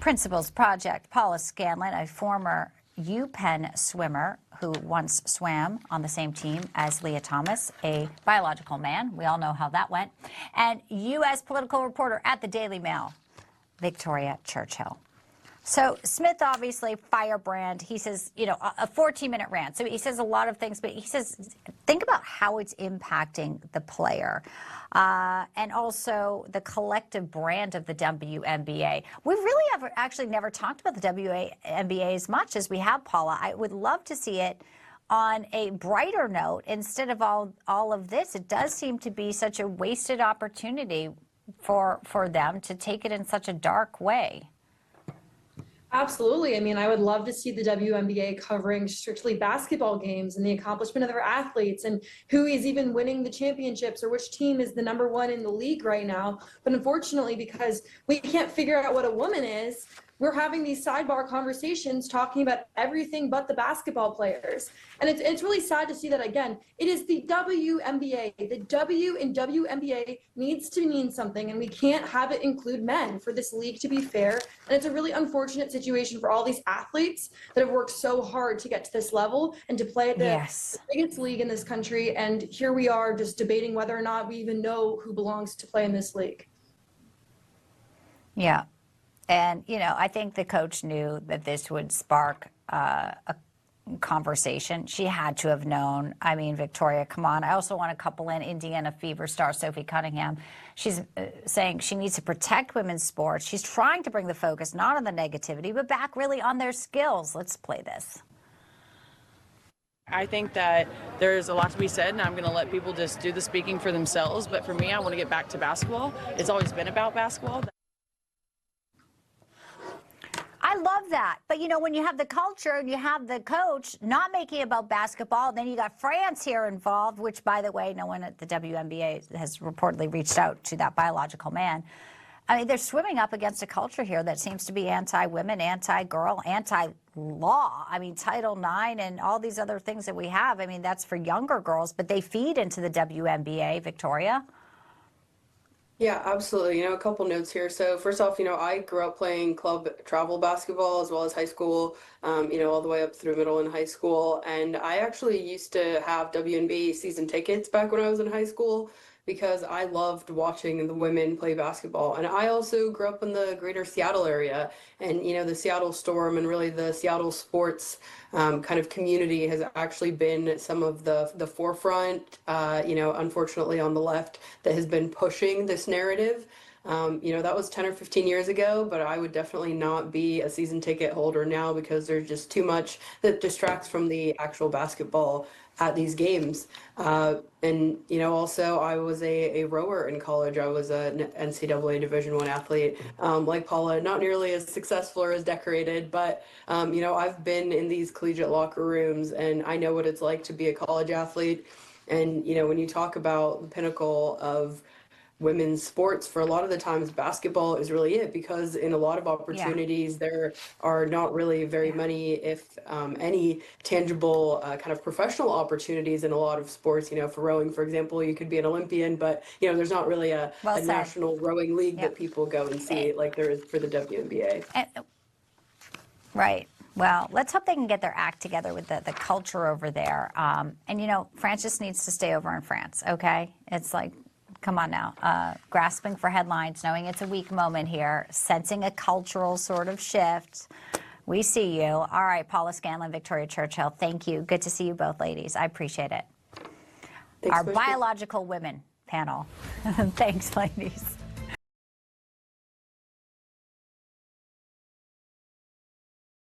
Principals Project, Paula Scanlon, a former UPenn swimmer who once swam on the same team as Leah Thomas, a biological man. We all know how that went. And U.S. political reporter at the Daily Mail, Victoria Churchill. So Smith, obviously, firebrand. He says, you know, a 14-minute rant. So he says a lot of things, but he says, think about how it's impacting the player and also the collective brand of the WNBA. We really have actually never talked about the WNBA as much as we have, Paula. I would love to see it on a brighter note instead of all of this. It does seem to be such a wasted opportunity for them to take it in such a dark way. Absolutely. I mean, I would love to see the WNBA covering strictly basketball games and the accomplishment of their athletes and who is even winning the championships or which team is the #1 in the league right now. But unfortunately, because we can't figure out what a woman is, we're having these sidebar conversations talking about everything but the basketball players. And it's really sad to see that, again, it is the WNBA. The W in WNBA needs to mean something, and we can't have it include men for this league to be fair. And it's a really unfortunate situation for all these athletes that have worked so hard to get to this level and to play at the biggest league in this country. And here we are just debating whether or not we even know who belongs to play in this league. Yeah. And, you know, I think the coach knew that this would spark a conversation. She had to have known. I mean, Victoria, come on. I also want to couple in Indiana Fever star Sophie Cunningham. She's saying she needs to protect women's sports. She's trying to bring the focus not on the negativity, but back really on their skills. Let's play this. I think that there's a lot to be said, and I'm going to let people just do the speaking for themselves. But for me, I want to get back to basketball. It's always been about basketball. I love that. But, you know, when you have the culture and you have the coach not making it about basketball, then you got France here involved, which, by the way, no one at the WNBA has reportedly reached out to that biological man. I mean, they're swimming up against a culture here that seems to be anti-women, anti-girl, anti-law. I mean, Title IX and all these other things that we have. I mean, that's for younger girls, but they feed into the WNBA, Victoria. Yeah, absolutely. You know, a couple notes here. So first off, you know, I grew up playing club travel basketball as well as high school, you know, all the way up through middle and high school. And I actually used to have WNBA season tickets back when I was in high school because I loved watching the women play basketball. And I also grew up in the greater Seattle area, and, you know, the Seattle Storm and really the Seattle sports kind of community has actually been some of the forefront, you know, unfortunately on the left, that has been pushing this narrative. You know, that was 10 or 15 years ago, but I would definitely not be a season ticket holder now because there's just too much that distracts from the actual basketball at these games. And, you know, also I was a rower in college. I was an NCAA Division I athlete. Like Paula, not nearly as successful or as decorated, but, you know, I've been in these collegiate locker rooms and I know what it's like to be a college athlete. And, you know, when you talk about the pinnacle of women's sports, for a lot of the times basketball is really it, because in a lot of opportunities there are not really very many, if any, tangible kind of professional opportunities in a lot of sports. You know, for rowing, for example, you could be an Olympian, but, you know, there's not really a national rowing league that people go and see like there is for the WNBA. Right. Well, let's hope they can get their act together with the culture over there. And, you know, France just needs to stay over in France, okay? It's like, come on now, grasping for headlines, knowing it's a weak moment here, sensing a cultural sort of shift. We see you. All right, Paula Scanlon, Victoria Churchill, thank you. Good to see you both, ladies. I appreciate it. Thanks, Our biological women panel. Thanks, ladies.